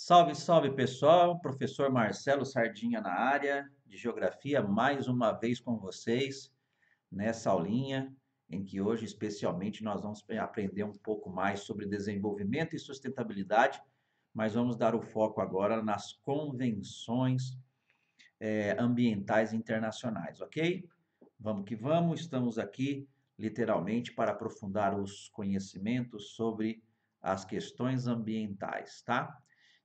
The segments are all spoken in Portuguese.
Salve, salve pessoal, professor Marcelo Sardinha na área de Geografia, mais uma vez com vocês nessa aulinha, em que hoje especialmente nós vamos aprender um pouco mais sobre desenvolvimento e sustentabilidade, mas vamos dar o foco agora nas convenções ambientais internacionais, ok? Vamos que vamos, estamos aqui literalmente para aprofundar os conhecimentos sobre as questões ambientais, tá?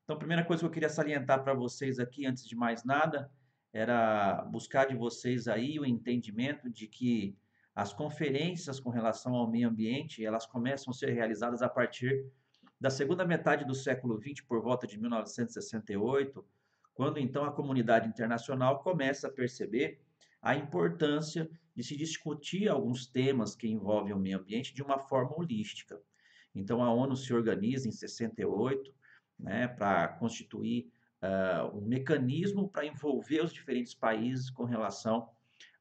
Então, a primeira coisa que eu queria salientar para vocês aqui, antes de mais nada, era buscar de vocês aí o entendimento de que as conferências com relação ao meio ambiente, elas começam a ser realizadas a partir da segunda metade do século XX, por volta de 1968, quando então a comunidade internacional começa a perceber a importância de se discutir alguns temas que envolvem o meio ambiente de uma forma holística. Então, a ONU se organiza em 68, né, para constituir um mecanismo para envolver os diferentes países com relação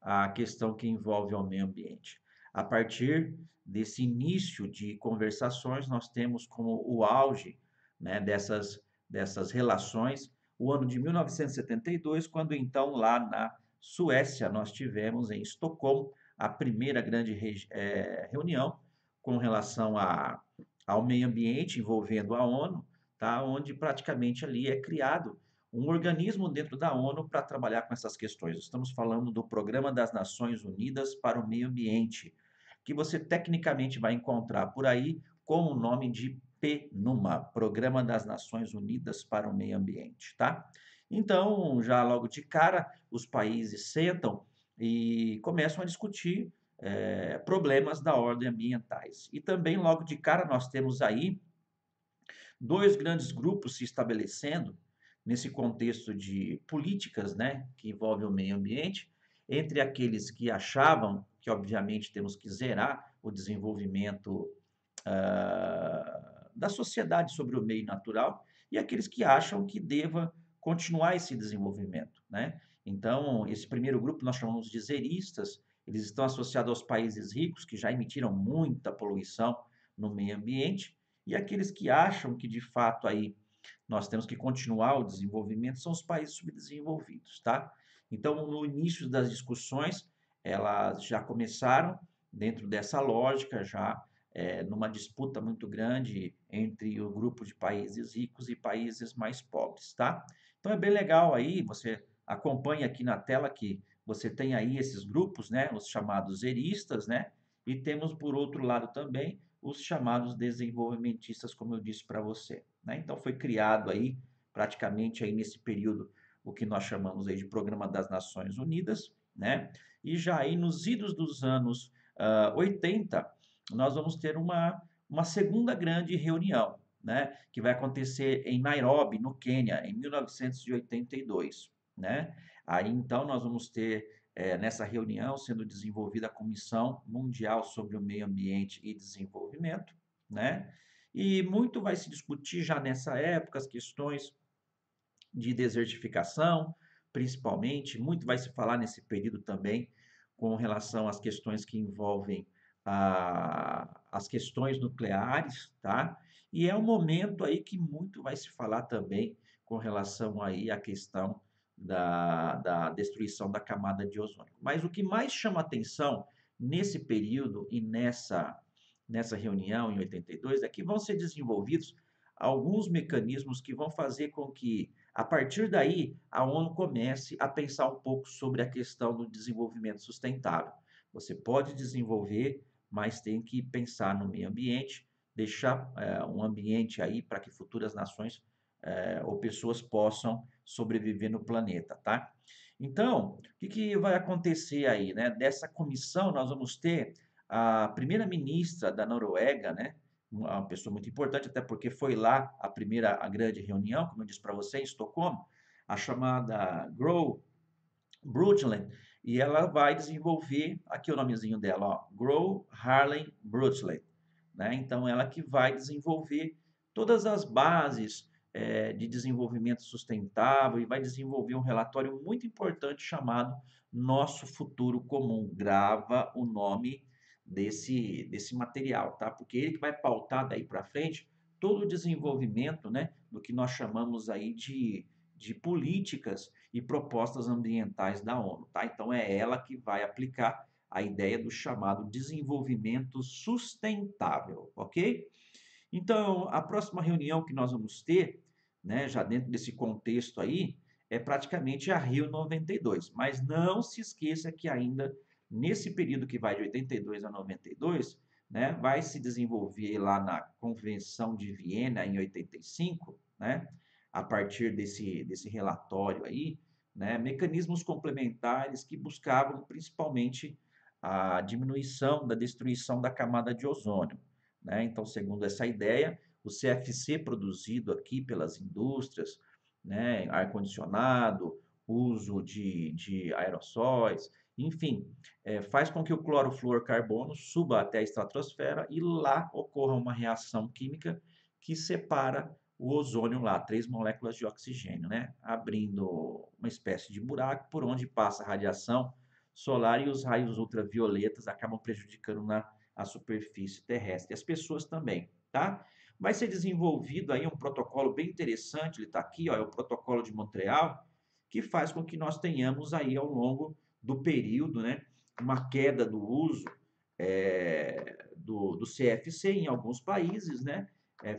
à questão que envolve o meio ambiente. A partir desse início de conversações, nós temos como o auge, né, dessas relações o ano de 1972, quando então lá na Suécia nós tivemos em Estocolmo a primeira grande reunião com relação ao meio ambiente envolvendo a ONU, tá? Onde praticamente ali é criado um organismo dentro da ONU para trabalhar com essas questões. Estamos falando do Programa das Nações Unidas para o Meio Ambiente, que você tecnicamente vai encontrar por aí com o nome de PNUMA, Programa das Nações Unidas para o Meio Ambiente, tá? Então, já logo de cara, os países sentam e começam a discutir problemas da ordem ambientais. E também, logo de cara, nós temos aí dois grandes grupos se estabelecendo nesse contexto de políticas, né, que envolvem o meio ambiente, entre aqueles que achavam que, obviamente, temos que zerar o desenvolvimento da sociedade sobre o meio natural e aqueles que acham que deva continuar esse desenvolvimento, né? Então, esse primeiro grupo nós chamamos de zeristas, eles estão associados aos países ricos que já emitiram muita poluição no meio ambiente, e aqueles que acham que de fato aí nós temos que continuar o desenvolvimento são os países subdesenvolvidos, tá? Então, no início das discussões, elas já começaram dentro dessa lógica, já numa disputa muito grande entre o grupo de países ricos e países mais pobres, tá? Então, é bem legal aí, você acompanha aqui na tela que você tem aí esses grupos, né, os chamados eristas, né, e temos por outro lado também os chamados desenvolvimentistas, como eu disse para você, né? Então foi criado aí praticamente aí nesse período o que nós chamamos aí de Programa das Nações Unidas, né? E já aí nos idos dos anos 80, nós vamos ter uma segunda grande reunião, né? Que vai acontecer em Nairobi, no Quênia, em 1982, né? Aí então nós vamos ter nessa reunião sendo desenvolvida a Comissão Mundial sobre o Meio Ambiente e Desenvolvimento, né? E muito vai se discutir já nessa época as questões de desertificação, principalmente, muito vai se falar nesse período também com relação às questões que envolvem as questões nucleares, tá? E é um momento aí que muito vai se falar também com relação aí à questão da destruição da camada de ozônio. Mas o que mais chama atenção nesse período e nessa reunião em 82 é que vão ser desenvolvidos alguns mecanismos que vão fazer com que, a partir daí, a ONU comece a pensar um pouco sobre a questão do desenvolvimento sustentável. Você pode desenvolver, mas tem que pensar no meio ambiente, deixar um ambiente aí para que futuras nações ou pessoas possam sobreviver no planeta, tá? Então, o que vai acontecer aí, né? Dessa comissão, nós vamos ter a primeira-ministra da Noruega, né? Uma pessoa muito importante, até porque foi lá a grande reunião, como eu disse para você, em Estocolmo, a chamada Gro Brundtland, e ela vai desenvolver, aqui o nomezinho dela, ó, Gro Harlem Brundtland, né? Então, ela que vai desenvolver todas as bases de desenvolvimento sustentável e vai desenvolver um relatório muito importante chamado Nosso Futuro Comum. Grava o nome desse material, tá? Porque ele que vai pautar daí para frente todo o desenvolvimento, né, do que nós chamamos aí de políticas e propostas ambientais da ONU, tá? Então é ela que vai aplicar a ideia do chamado desenvolvimento sustentável, ok? Então, a próxima reunião que nós vamos ter, né, já dentro desse contexto aí, é praticamente a Rio 92. Mas não se esqueça que ainda nesse período que vai de 82 a 92, né, vai se desenvolver lá na Convenção de Viena em 85, né, a partir desse relatório aí, né, mecanismos complementares que buscavam principalmente a diminuição da destruição da camada de ozônio, né? Então, segundo essa ideia, o CFC produzido aqui pelas indústrias, né, ar-condicionado, uso de aerossóis, enfim, faz com que o clorofluorcarbono suba até a estratosfera e lá ocorra uma reação química que separa o ozônio lá, 3 moléculas de oxigênio, né, abrindo uma espécie de buraco por onde passa a radiação solar e os raios ultravioletas acabam prejudicando a superfície terrestre, e as pessoas também, tá? Vai ser desenvolvido aí um protocolo bem interessante, ele está aqui, ó, é o Protocolo de Montreal, que faz com que nós tenhamos aí ao longo do período, né, uma queda do uso do CFC em alguns países, né,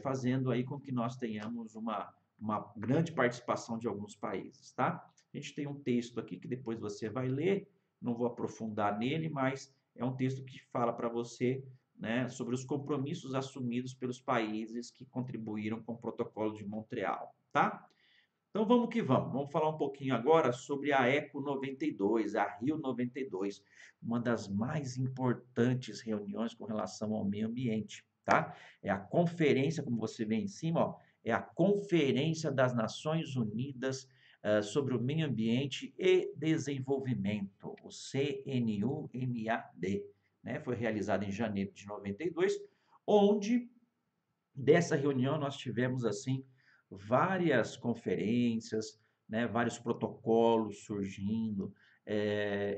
fazendo aí com que nós tenhamos uma grande participação de alguns países, tá? A gente tem um texto aqui que depois você vai ler, não vou aprofundar nele, mas é um texto que fala para você, né, sobre os compromissos assumidos pelos países que contribuíram com o Protocolo de Montreal, tá? Então vamos que vamos. Vamos falar um pouquinho agora sobre a Eco 92, a Rio 92, uma das mais importantes reuniões com relação ao meio ambiente, tá? É a conferência, como você vê em cima, ó, é a Conferência das Nações Unidas sobre o Meio Ambiente e Desenvolvimento, o CNUMAD, né? Foi realizada em janeiro de 92, onde dessa reunião nós tivemos assim várias conferências, né, vários protocolos surgindo.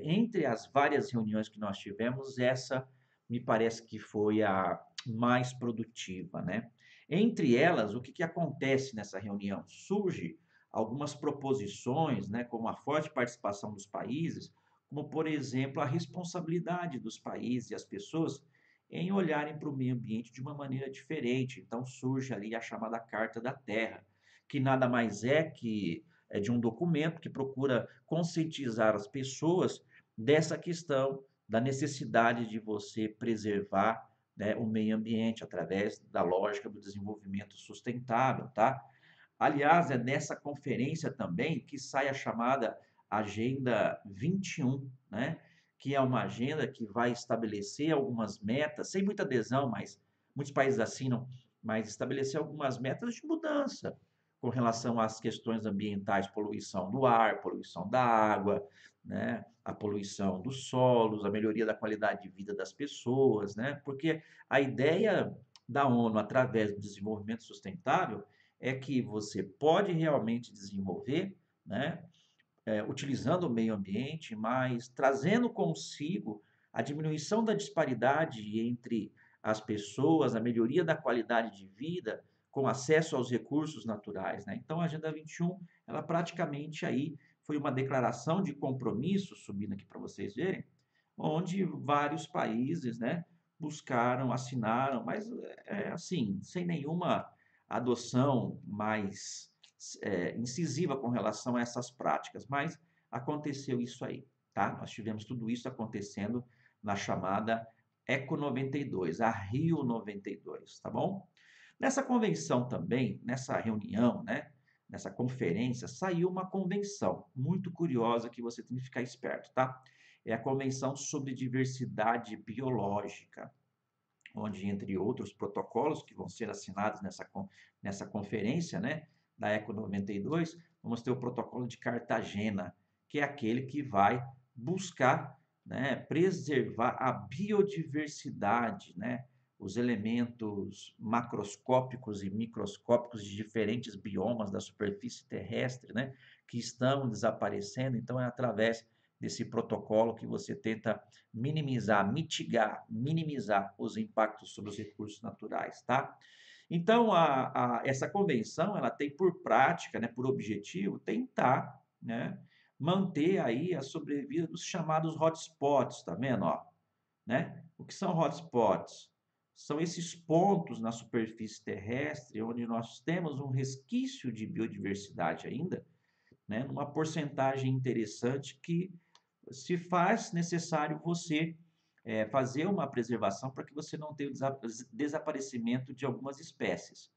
Entre as várias reuniões que nós tivemos, essa me parece que foi a mais produtiva, né? Entre elas, o que acontece nessa reunião? Surge algumas proposições, né, como a forte participação dos países, como, por exemplo, a responsabilidade dos países e as pessoas em olharem para o meio ambiente de uma maneira diferente. Então surge ali a chamada Carta da Terra, que nada mais é que é de um documento que procura conscientizar as pessoas dessa questão da necessidade de você preservar, né, o meio ambiente através da lógica do desenvolvimento sustentável, tá? Aliás, é nessa conferência também que sai a chamada Agenda 21, né? Que é uma agenda que vai estabelecer algumas metas, sem muita adesão, mas muitos países assinam, mas estabelecer algumas metas de mudança com relação às questões ambientais, poluição do ar, poluição da água, né? A poluição dos solos, a melhoria da qualidade de vida das pessoas, né? Porque a ideia da ONU, através do desenvolvimento sustentável, é que você pode realmente desenvolver, né, utilizando o meio ambiente, mas trazendo consigo a diminuição da disparidade entre as pessoas, a melhoria da qualidade de vida, com acesso aos recursos naturais, né? Então, a Agenda 21, ela praticamente aí foi uma declaração de compromisso, subindo aqui para vocês verem, onde vários países, né, buscaram, assinaram, mas assim, sem nenhuma adoção mais incisiva com relação a essas práticas, mas aconteceu isso aí, tá? Nós tivemos tudo isso acontecendo na chamada Eco 92, a Rio 92, tá bom? Nessa convenção também, nessa reunião, né, nessa conferência, saiu uma convenção muito curiosa que você tem que ficar esperto, tá? É a Convenção sobre Diversidade Biológica, onde, entre outros protocolos que vão ser assinados nessa conferência, né, da Eco 92, vamos ter o protocolo de Cartagena, que é aquele que vai buscar, né, preservar a biodiversidade, né, os elementos macroscópicos e microscópicos de diferentes biomas da superfície terrestre, né, que estão desaparecendo. Então, é através desse protocolo que você tenta minimizar os impactos sobre os recursos naturais, tá? Então, essa convenção, ela tem por prática, né, por objetivo, tentar, né, manter aí a sobrevida dos chamados hotspots, tá vendo, ó, né? O que são hotspots? São esses pontos na superfície terrestre onde nós temos um resquício de biodiversidade ainda, né, numa porcentagem interessante que se faz necessário você fazer uma preservação para que você não tenha o desaparecimento de algumas espécies.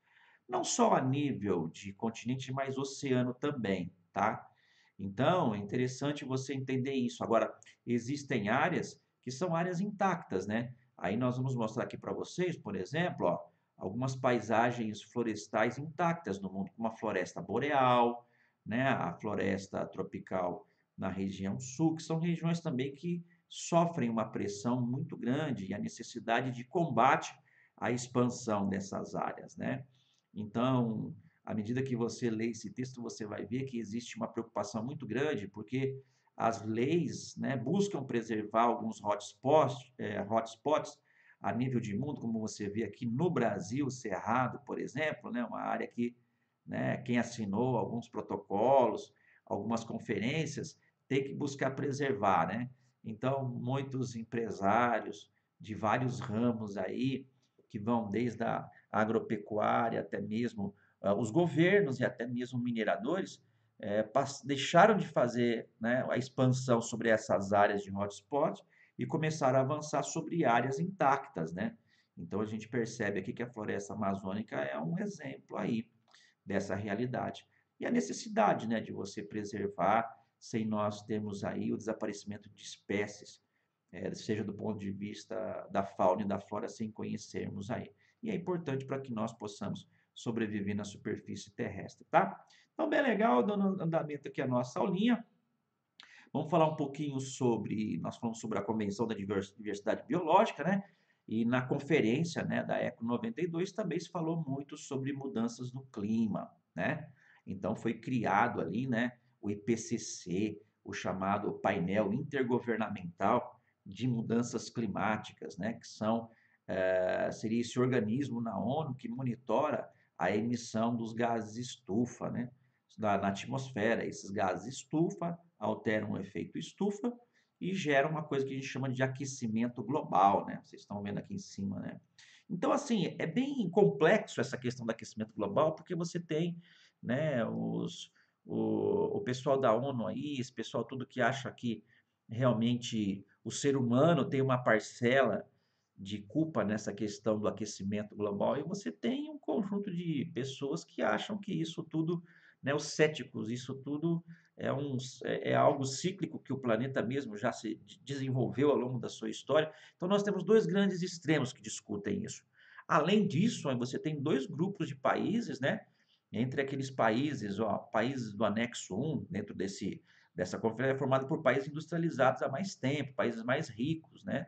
Não só a nível de continente, mas oceano também, tá? Então, é interessante você entender isso. Agora, existem áreas que são áreas intactas, né? Aí nós vamos mostrar aqui para vocês, por exemplo, ó, algumas paisagens florestais intactas no mundo, como a floresta boreal, né? A floresta tropical na região sul, que são regiões também que sofrem uma pressão muito grande e a necessidade de combate à expansão dessas áreas, né? Então, à medida que você lê esse texto, você vai ver que existe uma preocupação muito grande, porque as leis, né, buscam preservar alguns hotspots a nível de mundo, como você vê aqui no Brasil, Cerrado, por exemplo, né, uma área que, né, quem assinou alguns protocolos, algumas conferências, tem que buscar preservar, né? Então, muitos empresários de vários ramos aí, que vão desde a agropecuária até mesmo os governos e até mesmo mineradores deixaram de fazer, né, a expansão sobre essas áreas de hotspot e começaram a avançar sobre áreas intactas, né? Então a gente percebe aqui que a floresta amazônica é um exemplo aí dessa realidade. E a necessidade, né, de você preservar sem nós termos aí o desaparecimento de espécies, seja do ponto de vista da fauna e da flora, sem conhecermos aí. E é importante para que nós possamos sobreviver na superfície terrestre, tá? Então, bem legal, dando andamento aqui a nossa aulinha. Vamos falar um pouquinho sobre, nós falamos sobre a Convenção da Diversidade Biológica, né? E na conferência, né, da ECO 92 também se falou muito sobre mudanças no clima, né? Então foi criado ali, né, o IPCC, o chamado painel intergovernamental de mudanças climáticas, né, que seria esse organismo na ONU que monitora a emissão dos gases estufa, né, na atmosfera. Esses gases estufa alteram o efeito estufa e geram uma coisa que a gente chama de aquecimento global, né? Vocês estão vendo aqui em cima, né? Então, assim, é bem complexo essa questão do aquecimento global, porque você tem, né, o pessoal da ONU aí, esse pessoal tudo que acha que realmente o ser humano tem uma parcela de culpa nessa questão do aquecimento global, e você tem um conjunto de pessoas que acham que isso tudo, né, os céticos, isso tudo é algo cíclico que o planeta mesmo já se desenvolveu ao longo da sua história. Então, nós temos dois grandes extremos que discutem isso. Além disso, aí você tem dois grupos de países, né? Entre aqueles países, ó, países do anexo 1, dentro dessa conferência, é formado por países industrializados há mais tempo, países mais ricos, né?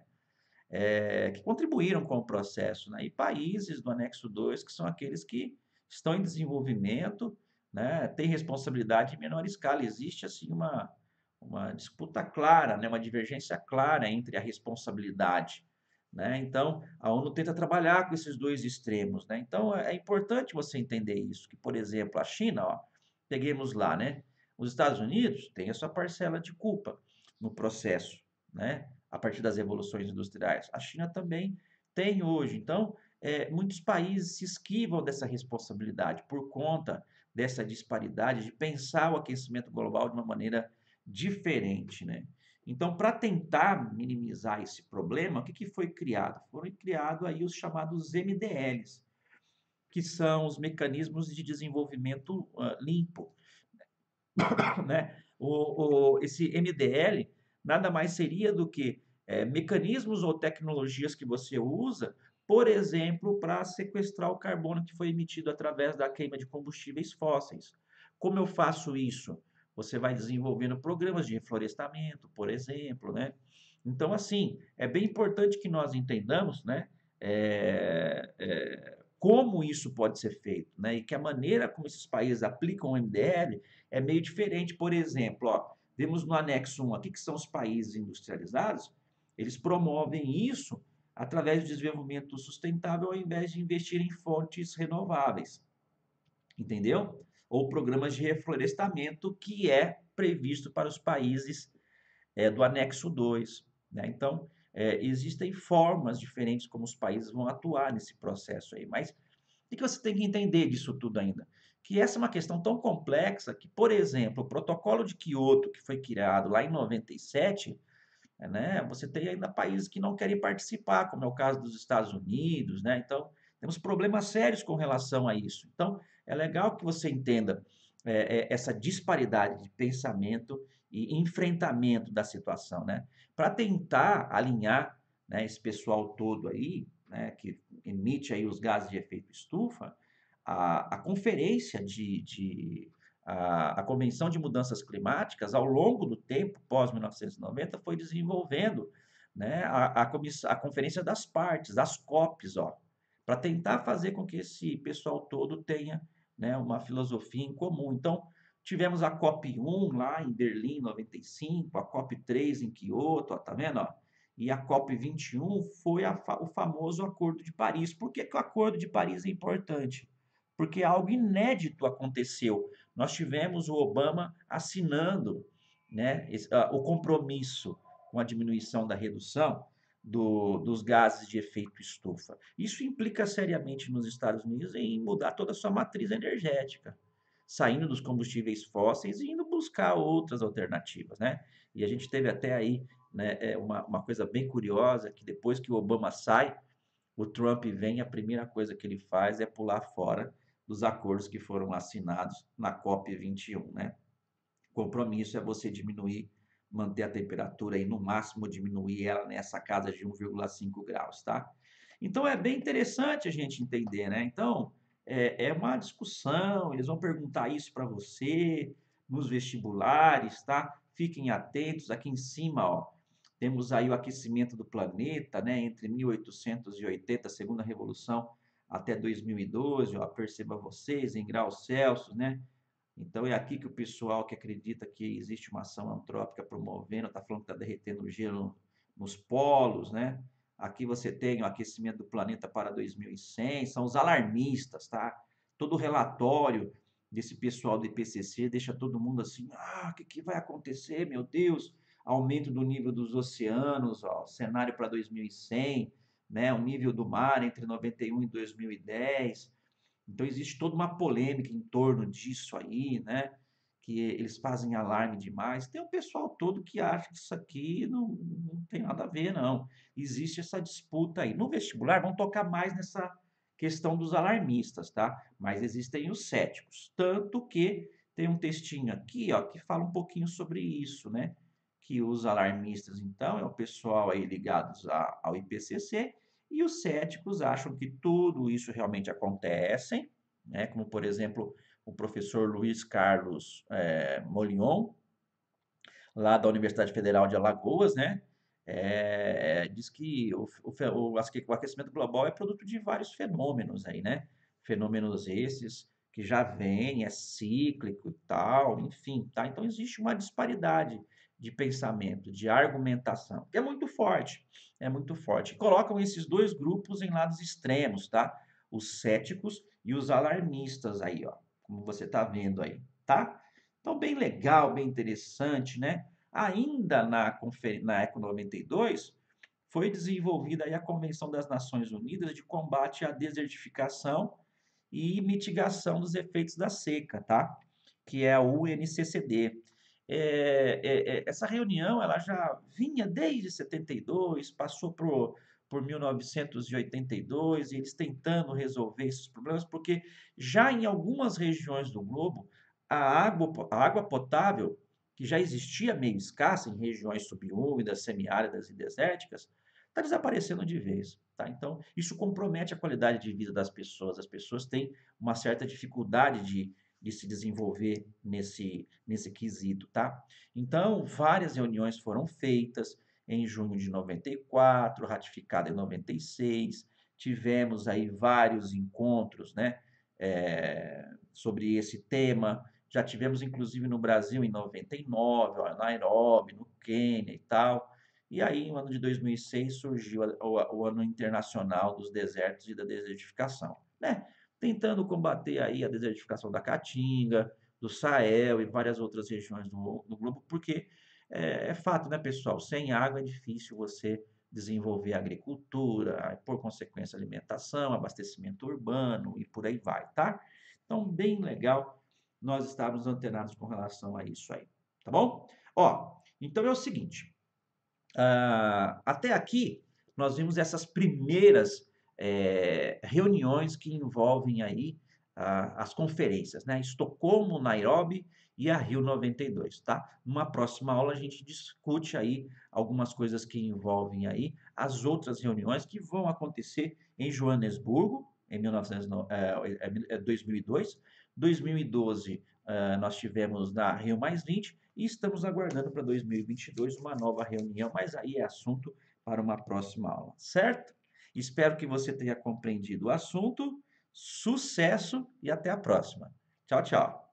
Que contribuíram com o processo, né? E países do anexo 2, que são aqueles que estão em desenvolvimento, né? Têm responsabilidade em menor escala. Existe, assim, uma disputa clara, né? Uma divergência clara entre a responsabilidade, né? Então, a ONU tenta trabalhar com esses dois extremos, né? Então, é importante você entender isso, que, por exemplo, a China, ó, peguemos lá, né? Os Estados Unidos têm a sua parcela de culpa no processo, né? A partir das revoluções industriais. A China também tem hoje. Então, muitos países se esquivam dessa responsabilidade por conta dessa disparidade de pensar o aquecimento global de uma maneira diferente, né? Então, para tentar minimizar esse problema, o que foi criado? Foram criados aí os chamados MDLs, que são os mecanismos de desenvolvimento limpo, né? Esse MDL nada mais seria do que mecanismos ou tecnologias que você usa, por exemplo, para sequestrar o carbono que foi emitido através da queima de combustíveis fósseis. Como eu faço isso? Você vai desenvolvendo programas de reflorestamento, por exemplo, né? Então, assim, é bem importante que nós entendamos, né, como isso pode ser feito, né? E que a maneira como esses países aplicam o MDL é meio diferente. Por exemplo, ó, vemos no anexo 1 aqui que são os países industrializados, eles promovem isso através do desenvolvimento sustentável, ao invés de investir em fontes renováveis, entendeu? Ou programas de reflorestamento, que é previsto para os países do anexo 2, né? Então, existem formas diferentes como os países vão atuar nesse processo aí, mas o que você tem que entender disso tudo ainda? Que essa é uma questão tão complexa que, por exemplo, o protocolo de Quioto, que foi criado lá em 97, né, você tem ainda países que não querem participar, como é o caso dos Estados Unidos, né? Então, temos problemas sérios com relação a isso. Então, é legal que você entenda essa disparidade de pensamento e enfrentamento da situação, né? Para tentar alinhar, né, esse pessoal todo aí, né, que emite aí os gases de efeito estufa, a conferência a Convenção de Mudanças Climáticas, ao longo do tempo, pós-1990, foi desenvolvendo, né, a Conferência das Partes, as COPs, ó, para tentar fazer com que esse pessoal todo tenha, né, uma filosofia em comum. Então, tivemos a COP 1 lá em Berlim, em 95, a COP 3 em Kyoto, ó, tá vendo? Ó? E a COP 21 foi o famoso Acordo de Paris. Por que, que o Acordo de Paris é importante? Porque algo inédito aconteceu. Nós tivemos o Obama assinando, né, o compromisso com a diminuição da redução dos gases de efeito estufa. Isso implica seriamente nos Estados Unidos em mudar toda a sua matriz energética, saindo dos combustíveis fósseis e indo buscar outras alternativas, né? E a gente teve até aí, né, uma coisa bem curiosa, que depois que o Obama sai, o Trump vem, a primeira coisa que ele faz é pular fora dos acordos que foram assinados na COP 21, né? O compromisso é você diminuir, manter a temperatura e no máximo diminuir ela nessa casa de 1,5 graus, tá? Então é bem interessante a gente entender, né? Então é uma discussão, eles vão perguntar isso para você nos vestibulares, tá? Fiquem atentos, aqui em cima, ó, temos aí o aquecimento do planeta, né? Entre 1880, a segunda revolução, até 2012, ó, perceba vocês, em graus Celsius, né? Então é aqui que o pessoal que acredita que existe uma ação antrópica promovendo, está falando que está derretendo o gelo nos polos, né? Aqui você tem o aquecimento do planeta para 2100, são os alarmistas, tá? Todo o relatório desse pessoal do IPCC deixa todo mundo assim, o que vai acontecer, meu Deus? Aumento do nível dos oceanos, ó, cenário para 2100, né? O nível do mar entre 91 e 2010. Então existe toda uma polêmica em torno disso aí, né? Que eles fazem alarme demais. Tem um pessoal todo que acha que isso aqui não tem nada a ver, não. Existe essa disputa aí. No vestibular vão tocar mais nessa questão dos alarmistas, tá? Mas existem os céticos. Tanto que tem um textinho aqui, ó, que fala um pouquinho sobre isso, né? Que os alarmistas, então, é o pessoal aí ligados ao IPCC, e os céticos acham que tudo isso realmente acontece, né? Como, por exemplo, o professor Luiz Carlos Molion, lá da Universidade Federal de Alagoas, né? Diz que o aquecimento global é produto de vários fenômenos aí, né? Fenômenos esses que já vêm, é cíclico e tal, enfim, tá? Então existe uma disparidade de pensamento, de argumentação, que é muito forte. Colocam esses dois grupos em lados extremos, tá? Os céticos e os alarmistas aí, ó, como você tá vendo aí, tá? Então, bem legal, bem interessante, né? Ainda na Eco 92, foi desenvolvida aí a Convenção das Nações Unidas de combate à desertificação e mitigação dos efeitos da seca, tá? Que é a UNCCD. Essa reunião ela já vinha desde 72, passou por 1982, e eles tentando resolver esses problemas, porque já em algumas regiões do globo, a água potável, que já existia meio escassa em regiões subúmidas, semiáridas e desérticas, está desaparecendo de vez. Tá? Então, isso compromete a qualidade de vida das pessoas. As pessoas têm uma certa dificuldade de se desenvolver nesse quesito. Tá? Então, várias reuniões foram feitas em junho de 94, ratificada em 96. Tivemos aí vários encontros, né, sobre esse tema. Já tivemos, inclusive, no Brasil em 99, ó, Nairobi, no Quênia e tal. E aí, no ano de 2006, surgiu o Ano Internacional dos Desertos e da Desertificação, né? Tentando combater aí a desertificação da Caatinga, do Sahel e várias outras regiões do globo, porque é fato, né, pessoal? Sem água é difícil você desenvolver agricultura, por consequência, alimentação, abastecimento urbano e por aí vai, tá? Então, bem legal nós estarmos antenados com relação a isso aí, tá bom? Ó, então é o seguinte. Até aqui, nós vimos essas primeiras reuniões que envolvem aí as conferências, né? Estocolmo, Nairobi e a Rio 92, tá? Numa próxima aula a gente discute aí algumas coisas que envolvem aí as outras reuniões que vão acontecer em Joanesburgo, em 2002, 2012 nós tivemos na Rio+20 e estamos aguardando para 2022 uma nova reunião, mas aí é assunto para uma próxima aula, certo? Espero que você tenha compreendido o assunto. Sucesso e até a próxima. Tchau, tchau.